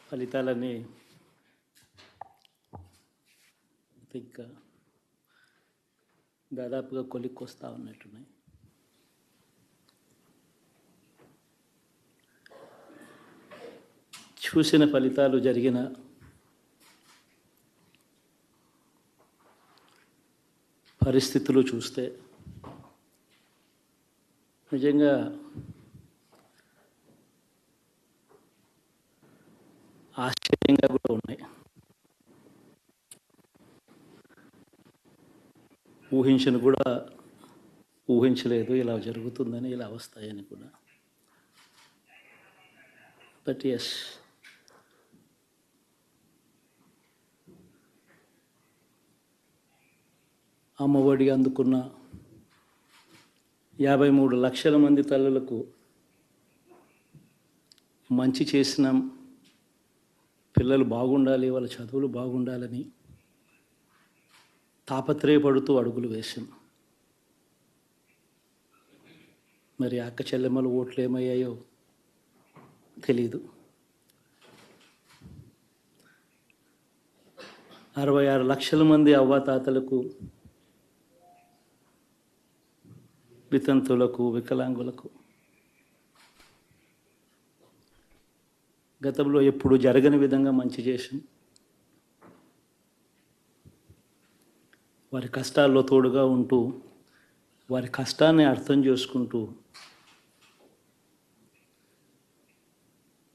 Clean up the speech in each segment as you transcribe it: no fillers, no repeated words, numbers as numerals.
ఫలితాలన్నీ ఇంకా దాదాపుగా కొలిక్కొస్తా ఉన్నట్టున్నాయి. చూసిన ఫలితాలు జరిగిన పరిస్థితులు చూస్తే నిజంగా ఆశ్చర్యంగా కూడా ఉన్నాయి. ఊహించలేదు ఇలా జరుగుతుందని, ఇలా వస్తాయని కూడా. బట్ ఎస్, అమ్మఒడి అందుకున్న 53 లక్షల మంది తల్లులకు మంచి చేసిన, పిల్లలు బాగుండాలి, వాళ్ళ చదువులు బాగుండాలని తాపత్రయపడుతూ అడుగులు వేశాం. మరి అక్క చెల్లెమ్మల ఓట్లు ఏమయ్యాయో తెలీదు. 66 లక్షల మంది అవ్వాతాతలకు, వితంతులకు, వికలాంగులకు గతంలో ఎప్పుడు జరగని విధంగా మంచి చేశాం. వారి కష్టాల్లో తోడుగా ఉంటూ, వారి కష్టాన్ని అర్థం చేసుకుంటూ,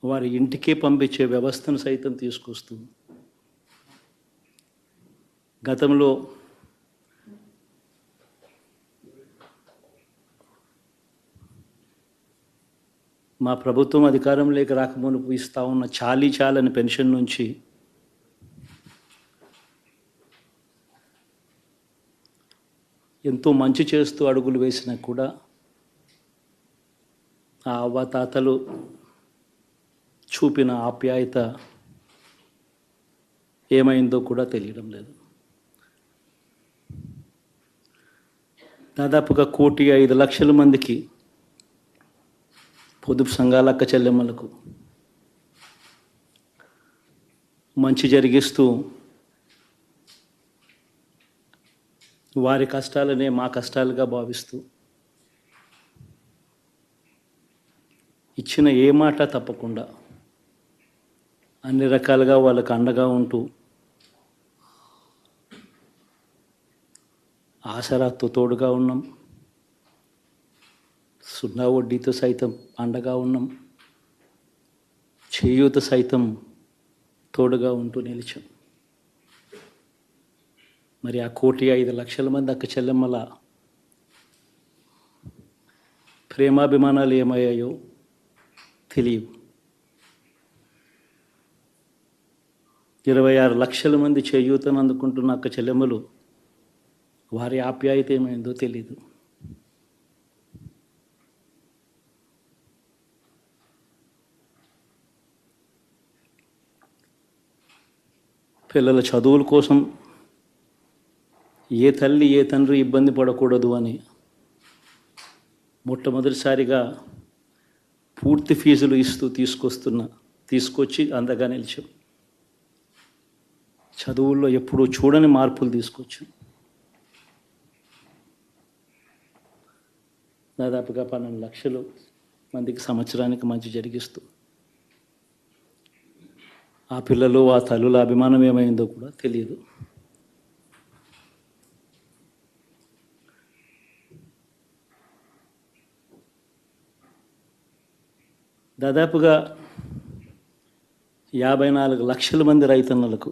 వారి ఇంటికే పంపించే వ్యవస్థను సైతం తీసుకొస్తూ, గతంలో మా ప్రభుత్వం అధికారంలోకి రాకమునుపు ఇస్తూ ఉన్న చాలని పెన్షన్ నుంచి ఎంతో మంచి చేస్తూ అడుగులు వేసినా కూడా ఆ అవ్వాతాతలు చూపిన ఆప్యాయత ఏమైందో కూడా తెలియడం లేదు. దాదాపుగా 1,05,00,000 మందికి, పొదుపు సంఘాల అక్క చెల్లెమ్మలకు మంచి జరిగిస్తూ, వారి కష్టాలనే మా కష్టాలుగా భావిస్తూ, ఇచ్చిన ఏ మాట తప్పకుండా అన్ని రకాలుగా వాళ్ళకు అండగా ఉంటూ, ఆసరాతో తోడుగా ఉన్నాం, సున్నా వడ్డీతో సైతం అండగా ఉన్నాం, చేయూత సైతం తోడుగా ఉంటూ నిలిచాం. మరి ఆ 1,05,00,000 మంది అక్క చెల్లెమ్మల ప్రేమాభిమానాలు ఏమయ్యాయో తెలియవు. 26 లక్షల మంది చేయూతను అందుకుంటున్న అక్క చెల్లెమ్మలు, వారి ఆప్యాయత ఏమైందో తెలీదు. పిల్లల చదువుల కోసం ఏ తల్లి ఏ తండ్రి ఇబ్బంది పడకూడదు అని మొట్టమొదటిసారిగా పూర్తి ఫీజులు ఇస్తూ తీసుకొచ్చి అందగా నిలిచాం. చదువుల్లో ఎప్పుడూ చూడని మార్పులు తీసుకొచ్చాం. దాదాపుగా 12 లక్షల మందికి సంవత్సరానికి మంచి జరిగిస్తూ, ఆ పిల్లలు, ఆ తల్లుల అభిమానం ఏమైందో కూడా తెలియదు. దాదాపుగా 54 లక్షల మంది రైతన్నలకు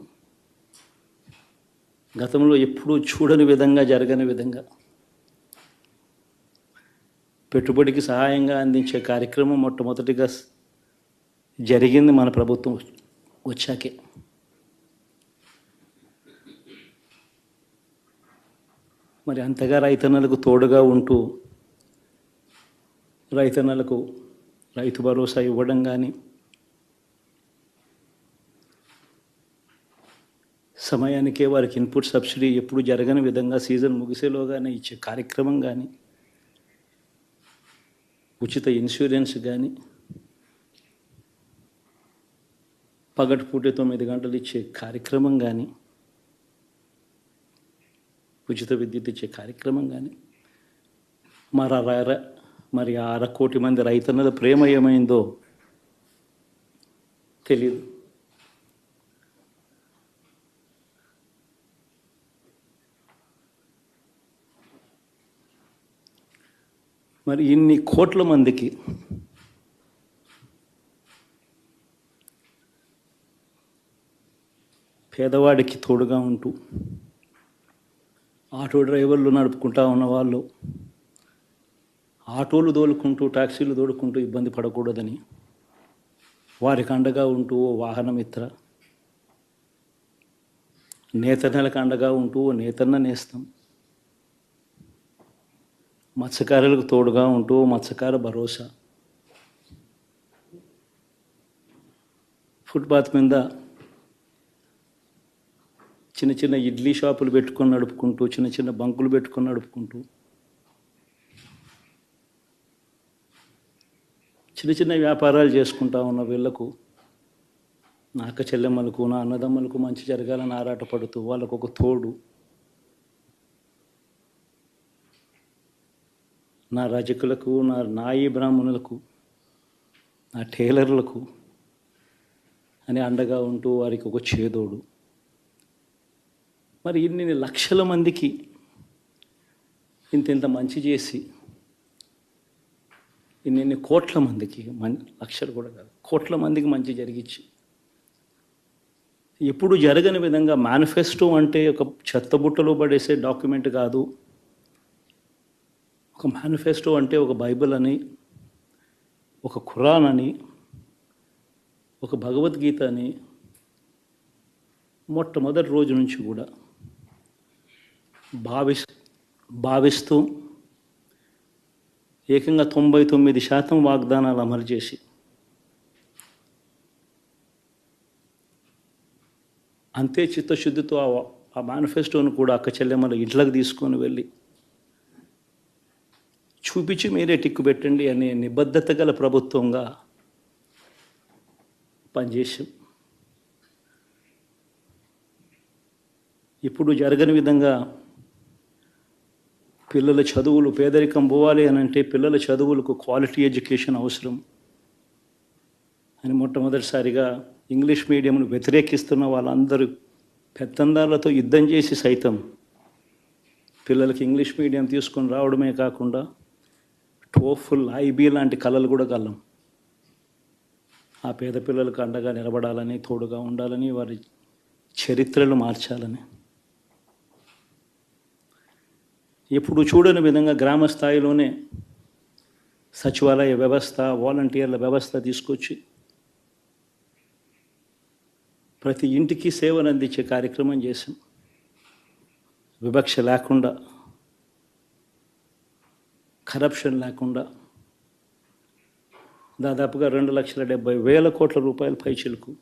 గతంలో ఎప్పుడూ చూడని విధంగా, జరగని విధంగా పెట్టుబడికి సహాయంగా అందించే కార్యక్రమం మొట్టమొదటిగా జరిగింది మన ప్రభుత్వం వచ్చాకే. మరి అంతగా రైతన్నలకు తోడుగా ఉంటూ, రైతన్నలకు రైతు భరోసా ఇవ్వడం కానీ, సమయానికే వారికి ఇన్పుట్ సబ్సిడీ ఎప్పుడు జరగని విధంగా సీజన్ ముగిసేలోగానే ఇచ్చే కార్యక్రమం కానీ, ఉచిత ఇన్సూరెన్స్ కానీ, పగటిపూటే 9 గంటలు ఇచ్చే కార్యక్రమం కానీ, ఉచిత విద్యుత్ ఇచ్చే కార్యక్రమం కానీ, మరి ఆ 1,00,00,000 మంది రైతన్నల ప్రేమ ఏమైందో తెలియదు. మరి ఇన్ని కోట్ల మందికి పేదవాడికి తోడుగా ఉంటూ ఆటో డ్రైవర్లు నడుపుకుంటా ఉన్న వాళ్ళు ఆటోలు తోలుకుంటూ టాక్సీలు తోలుకుంటూ ఇబ్బంది పడకూడదని వారికి అండగా ఉంటూ ఓ వాహనమిత్ర, నేతన్నలకు అండగా ఉంటూ ఓ నేతన్న నేస్తం, మత్స్యకారులకు తోడుగా ఉంటూ మత్స్యకార భరోసా, ఫుట్పాత్ మీద చిన్న చిన్న ఇడ్లీ షాపులు పెట్టుకొని నడుపుకుంటూ, చిన్న చిన్న బంకులు పెట్టుకొని నడుపుకుంటూ, చిన్న చిన్న వ్యాపారాలు చేసుకుంటా ఉన్న వీళ్లకు, నా అక్క చెల్లెమ్మలకు, నా అన్నదమ్మలకు మంచి జరగాలని ఆరాటపడుతూ వాళ్ళకు ఒక తోడు, నా రజకులకు, నా నాయి బ్రాహ్మణులకు, నా టైలర్లకు అని అండగా ఉంటూ వారికి ఒక చేదోడు. మరి ఇన్ని లక్షల మందికి ఇంత మంచి చేసి, ఇన్ని కోట్ల మందికి, లక్షలు కూడా కాదు, కోట్ల మందికి మంచి జరిగించి, ఎప్పుడు జరగని విధంగా మేనిఫెస్టో అంటే ఒక చెత్తబుట్టలో పడేసే డాక్యుమెంట్ కాదు. ఒక మేనిఫెస్టో అంటే ఒక బైబిల్ అని, ఒక ఖురాన్ అని, ఒక భగవద్గీత అని మొట్టమొదటి రోజు నుంచి కూడా భావిస్తూ ఏకంగా 99% వాగ్దానాలు అమలు చేసి అంతే చిత్తశుద్ధితో ఆ మేనిఫెస్టోను కూడా అక్క చెల్లెమ్మల ఇంట్లోకి తీసుకొని వెళ్ళి చూపించి మీరే టిక్కు పెట్టండి అనే నిబద్ధత గల ప్రభుత్వంగా పనిచేసాం. ఇప్పుడు జరగని విధంగా పిల్లల చదువులు, పేదరికం పోవాలి అని అంటే పిల్లల చదువులకు క్వాలిటీ ఎడ్యుకేషన్ అవసరం అని మొట్టమొదటిసారిగా ఇంగ్లీష్ మీడియంను వ్యతిరేకిస్తున్న వాళ్ళందరూ పెత్తందారులతో యుద్ధం చేసి సైతం పిల్లలకి ఇంగ్లీష్ మీడియం తీసుకొని రావడమే కాకుండా టోఫుల్, ఐబీ లాంటి కళలు కూడా కలం. ఆ పేద పిల్లలకు అండగా నిలబడాలని, తోడుగా ఉండాలని, వారి చరిత్రలు మార్చాలని, ఎప్పుడు చూడని విధంగా గ్రామ స్థాయిలోనే సచివాలయ వ్యవస్థ, వాలంటీర్ల వ్యవస్థ తీసుకొచ్చి ప్రతి ఇంటికి సేవను అందించే కార్యక్రమం చేశాం. వివక్ష లేకుండా, కరప్షన్ లేకుండా దాదాపుగా 2,70,000 కోట్ల రూపాయల పైచిలకు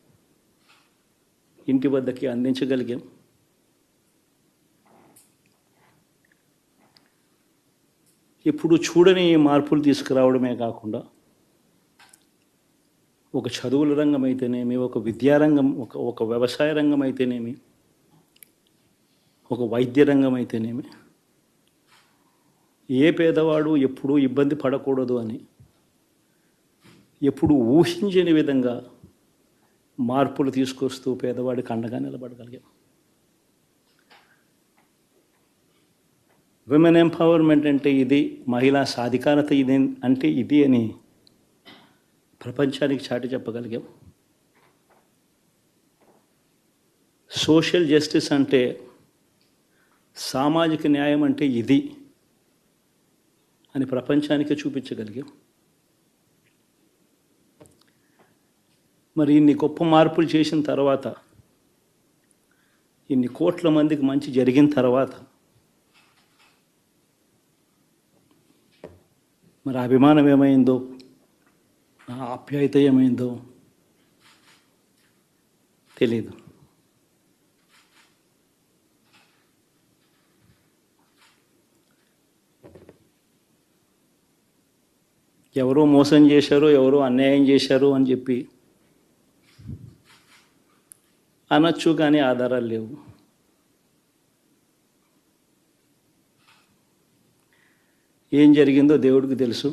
ఇంటి వద్దకి అందించగలిగాం. ఇప్పుడు చూడని మార్పులు తీసుకురావడమే కాకుండా ఒక చదువుల రంగం అయితేనేమి, ఒక విద్యారంగం, ఒక వ్యవసాయ రంగం అయితేనేమి, ఒక వైద్య రంగం అయితేనేమి, ఏ పేదవాడు ఎప్పుడూ ఇబ్బంది పడకూడదు అని ఎప్పుడు ఊహించని విధంగా మార్పులు తీసుకొస్తూ పేదవాడికి అండగా నిలబడగలిగాం. విమెన్ ఎంపవర్మెంట్ అంటే ఇది, మహిళా సాధికారత ఇది అంటే ఇది అని ప్రపంచానికి చాటి చెప్పగలిగాం. సోషల్ జస్టిస్ అంటే, సామాజిక న్యాయం అంటే ఇది అని ప్రపంచానికి చూపించగలిగాం. మరి ఇన్ని గొప్ప మార్పులు చేసిన తర్వాత, ఇన్ని కోట్ల మందికి మంచి జరిగిన తర్వాత మరి అభిమానం ఏమైందో, ఆ ఆప్యాయత ఏమైందో తెలీదు. ఎవరో మోసం చేశారో, ఎవరో అన్యాయం చేశారో అని చెప్పి అనొచ్చు, కానీ ఆధారాలు లేవు. ఏం జరిగిందో దేవుడికి తెలుసు.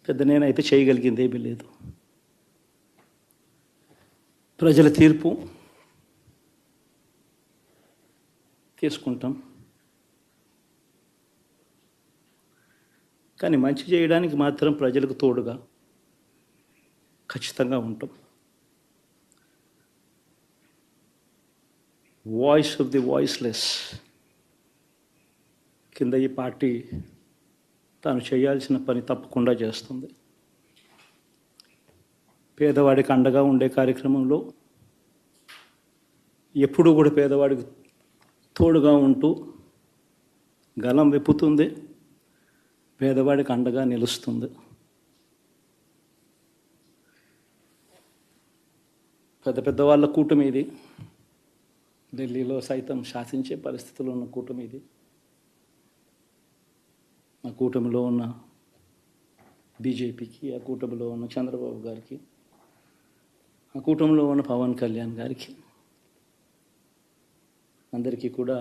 పెద్ద నేనైతే చేయగలిగింది ఏమీ లేదు. ప్రజల తీర్పు తీసుకుంటాం, కానీ మంచి చేయడానికి మాత్రం ప్రజలకు తోడుగా ఖచ్చితంగా ఉంటాం. వాయిస్ ఆఫ్ ది వాయిస్లెస్ కింద ఈ పార్టీ తాను చేయాల్సిన పని తప్పకుండా చేస్తుంది. పేదవాడికి అండగా ఉండే కార్యక్రమంలో ఎప్పుడూ కూడా పేదవాడికి తోడుగా ఉంటూ గలం విప్పుతుంది, పేదవాడికి అండగా నిలుస్తుంది. పెద్ద పెద్ద వాళ్ళ కూటమి ఇది, ఢిల్లీలో సైతం శాసించే పరిస్థితుల్లో ఉన్న కూటమి ఇది. ఆ కూటమిలో ఉన్న బీజేపీకి, ఆ కూటమిలో ఉన్న చంద్రబాబు గారికి, ఆ కూటమిలో ఉన్న పవన్ కళ్యాణ్ గారికి, అందరికీ కూడా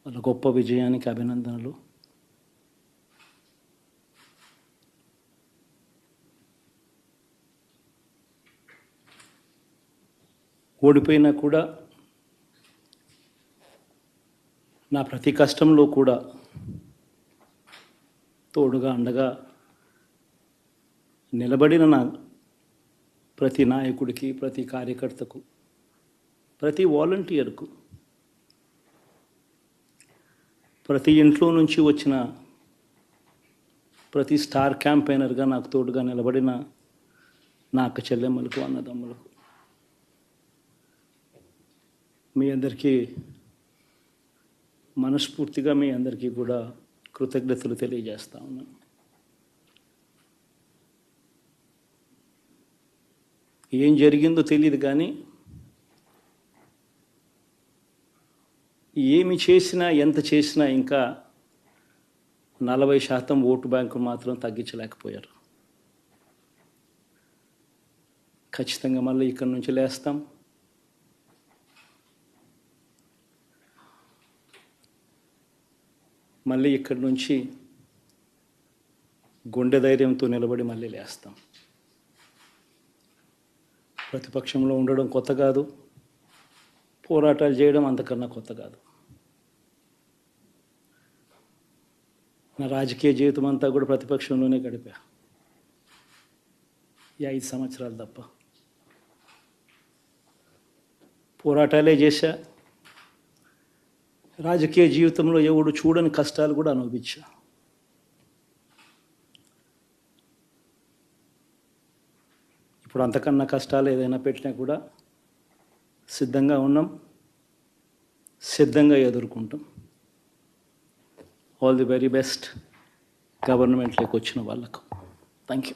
వాళ్ళ గొప్ప విజయానికి అభినందనలు. ఓడిపోయినా కూడా నా ప్రతి కష్టంలో కూడా తోడుగా అండగా నిలబడిన నా ప్రతి నాయకుడికి, ప్రతి కార్యకర్తకు, ప్రతి వాలంటీర్కు, ప్రతి ఇంట్లో నుంచి వచ్చిన ప్రతి స్టార్ క్యాంపెయినర్గా నాకు తోడుగా నిలబడిన నా అక్క చెల్లెమ్మలకు, అన్నదమ్ములకు, మీ అందరికీ మనస్ఫూర్తిగా మీ అందరికీ కూడా కృతజ్ఞతలు తెలియజేస్తా ఉన్నాను. ఏం జరిగిందో తెలియదు, కానీ ఏమి చేసినా, ఎంత చేసినా ఇంకా 40% ఓటు బ్యాంకు మాత్రం తగ్గించలేకపోయారు. ఖచ్చితంగా మళ్ళీ ఇక్కడి నుంచి లేస్తాం. మళ్ళీ ఇక్కడి నుంచి గుండె ధైర్యంతో నిలబడి మళ్ళీ లేస్తాం. ప్రతిపక్షంలో ఉండడం కొత్త కాదు, పోరాటాలు చేయడం అంతకన్నా కొత్త కాదు. నా రాజకీయ జీవితం అంతా కూడా ప్రతిపక్షంలోనే గడిపా, ఈ 5 సంవత్సరాలు తప్ప. పోరాటాలే చేశా. రాజకీయ జీవితంలో ఎవడు చూడని కష్టాలు కూడా అనుభవించా. ఇప్పుడు అంతకన్నా కష్టాలు ఏదైనా పెట్టినా కూడా సిద్ధంగా ఉన్నాం, సిద్ధంగా ఎదుర్కొంటాం. ఆల్ ది వెరీ బెస్ట్ గవర్నమెంట్లోకి వచ్చిన వాళ్ళకు. Thank you.